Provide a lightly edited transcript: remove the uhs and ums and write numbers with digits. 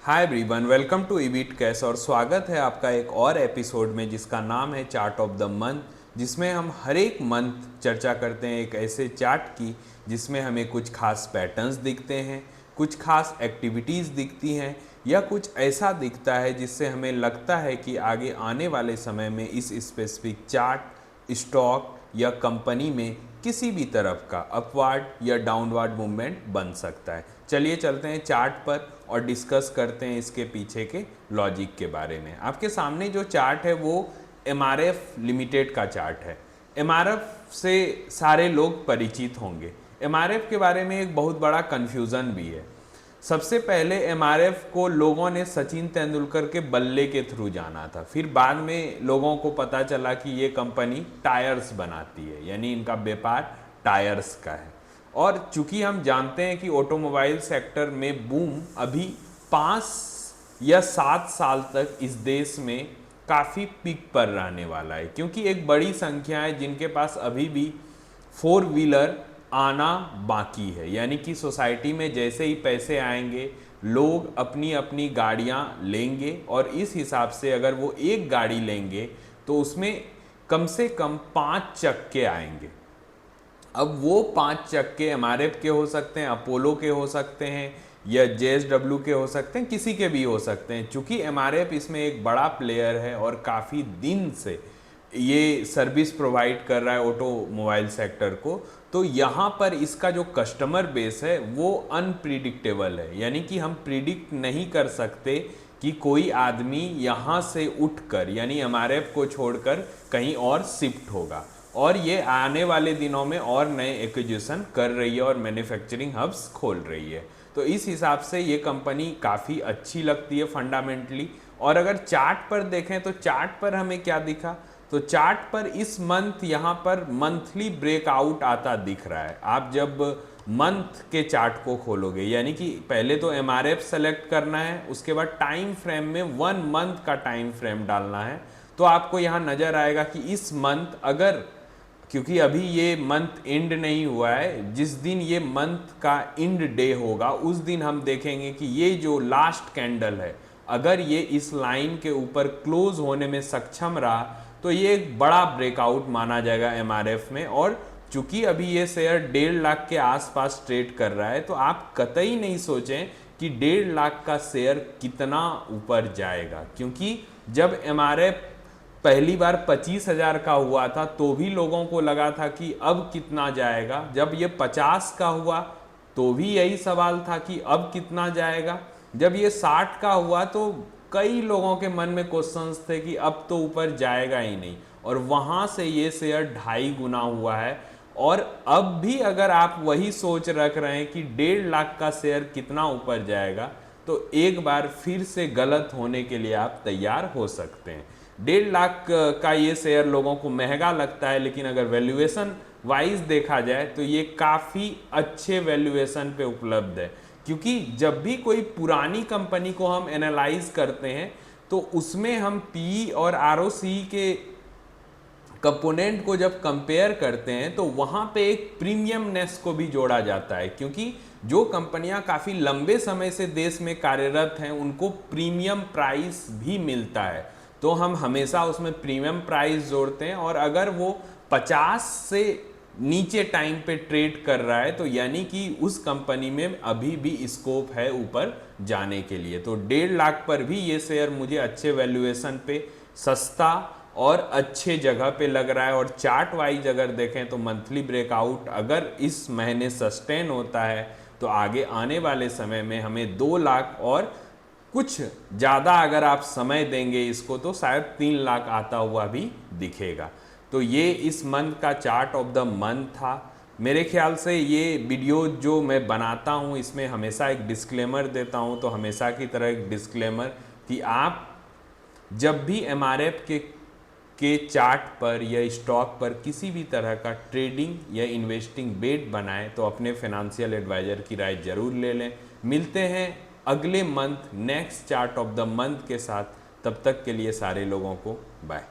Hi everyone, welcome to Ebeat cash और स्वागत है आपका एक और एपिसोड में जिसका नाम है चार्ट ऑफ द मंथ, जिसमें हम हर एक मंथ चर्चा करते हैं एक ऐसे चार्ट की जिसमें हमें कुछ खास पैटर्न्स दिखते हैं, कुछ खास एक्टिविटीज़ दिखती हैं या कुछ ऐसा दिखता है जिससे हमें लगता है कि आगे आने वाले समय में इस स्पेसिफिक चार्ट, स्टॉक या कंपनी में किसी भी तरफ का अपवार्ड या डाउनवर्ड मूवमेंट बन सकता है। चलिए चलते हैं चार्ट पर और डिस्कस करते हैं इसके पीछे के लॉजिक के बारे में। आपके सामने जो चार्ट है वो एमआरएफ लिमिटेड का चार्ट है। एमआरएफ से सारे लोग परिचित होंगे। एमआरएफ के बारे में एक बहुत बड़ा कन्फ्यूज़न भी है। सबसे पहले एमआरएफ को लोगों ने सचिन तेंदुलकर के बल्ले के थ्रू जाना था, फिर बाद में लोगों को पता चला कि ये कंपनी टायर्स बनाती है, यानी इनका व्यापार टायर्स का है। और चूंकि हम जानते हैं कि ऑटोमोबाइल सेक्टर में बूम अभी 5 या 7 साल तक इस देश में काफ़ी पीक पर रहने वाला है, क्योंकि एक बड़ी संख्या है जिनके पास अभी भी 4 व्हीलर आना बाकी है। यानी कि सोसाइटी में जैसे ही पैसे आएंगे लोग अपनी अपनी गाड़ियां लेंगे और इस हिसाब से अगर वो एक गाड़ी लेंगे तो उसमें कम से कम 5 चक्के आएंगे। अब वो 5 चक्के एमआरएफ के हो सकते हैं, अपोलो के हो सकते हैं या जेएसडब्ल्यू के हो सकते हैं, किसी के भी हो सकते हैं। चूंकि एमआरएफ इसमें एक बड़ा प्लेयर है और काफ़ी दिन से ये सर्विस प्रोवाइड कर रहा है ऑटोमोबाइल सेक्टर को, तो यहाँ पर इसका जो कस्टमर बेस है वो अनप्रिडिक्टेबल है। यानी कि हम प्रिडिक्ट नहीं कर सकते कि कोई आदमी यहाँ से उठकर यानी एमआरएफ को छोड़कर कहीं और शिफ्ट होगा, और ये आने वाले दिनों में और नए एक्विजिशन कर रही है और मैन्युफैक्चरिंग हब्स खोल रही है। तो इस हिसाब से ये कंपनी काफ़ी अच्छी लगती है फंडामेंटली। और अगर चार्ट पर देखें तो चार्ट पर हमें क्या दिखा, तो चार्ट पर इस मंथ यहाँ पर मंथली ब्रेकआउट आता दिख रहा है। आप जब मंथ के चार्ट को खोलोगे, यानी कि पहले तो एमआरएफ सेलेक्ट करना है, उसके बाद टाइम फ्रेम में 1 मंथ का टाइम फ्रेम डालना है, तो आपको यहाँ नज़र आएगा कि इस मंथ अगर, क्योंकि अभी ये मंथ एंड नहीं हुआ है, जिस दिन ये मंथ का एंड डे होगा उस दिन हम देखेंगे कि ये जो लास्ट कैंडल है अगर ये इस लाइन के ऊपर क्लोज होने में सक्षम रहा तो ये एक बड़ा ब्रेकआउट माना जाएगा एमआरएफ में। और चूंकि अभी ये शेयर 1.5 लाख के आसपास ट्रेड कर रहा है, तो आप कतई नहीं सोचें कि 1.5 लाख का शेयर कितना ऊपर जाएगा, क्योंकि जब एमआरएफ पहली बार 25,000 का हुआ था तो भी लोगों को लगा था कि अब कितना जाएगा। जब ये 50 का हुआ तो भी यही सवाल था कि अब कितना जाएगा। जब ये 60 का हुआ तो कई लोगों के मन में क्वेश्चंस थे कि अब तो ऊपर जाएगा ही नहीं, और वहाँ से ये शेयर 2.5 गुना हुआ है। और अब भी अगर आप वही सोच रख रहे हैं कि 1.5 लाख का शेयर कितना ऊपर जाएगा, तो एक बार फिर से गलत होने के लिए आप तैयार हो सकते हैं। 1.5 लाख का ये शेयर लोगों को महंगा लगता है, लेकिन अगर वैल्यूएशन वाइज देखा जाए तो ये काफ़ी अच्छे वैल्यूएशन पे उपलब्ध है। क्योंकि जब भी कोई पुरानी कंपनी को हम एनालाइज करते हैं तो उसमें हम पी और आरओसी के कंपोनेंट को जब कंपेयर करते हैं तो वहाँ पे एक प्रीमियमनेस को भी जोड़ा जाता है, क्योंकि जो कंपनियां काफ़ी लंबे समय से देश में कार्यरत हैं उनको प्रीमियम प्राइस भी मिलता है, तो हम हमेशा उसमें प्रीमियम प्राइस जोड़ते हैं। और अगर वो 50 से नीचे टाइम पे ट्रेड कर रहा है तो यानी कि उस कंपनी में अभी भी स्कोप है ऊपर जाने के लिए। तो 1.5 लाख पर भी ये शेयर मुझे अच्छे वैल्यूएशन पे सस्ता और अच्छे जगह पे लग रहा है। और चार्ट वाइज अगर देखें तो मंथली ब्रेकआउट अगर इस महीने सस्टेन होता है तो आगे आने वाले समय में हमें 2 लाख और कुछ ज़्यादा अगर आप समय देंगे इसको तो शायद 3 लाख आता हुआ भी दिखेगा। तो ये इस मंथ का चार्ट ऑफ द मंथ था। मेरे ख्याल से ये वीडियो जो मैं बनाता हूँ इसमें हमेशा एक डिस्क्लेमर देता हूँ, तो हमेशा की तरह एक डिस्क्लेमर कि आप जब भी एमआरएफ के चार्ट पर या स्टॉक पर किसी भी तरह का ट्रेडिंग या इन्वेस्टिंग बेट बनाएं तो अपने फाइनेंशियल एडवाइज़र की राय जरूर ले लें। मिलते हैं अगले month next chart of the month के साथ, तब तक के लिए सारे लोगों को बाय।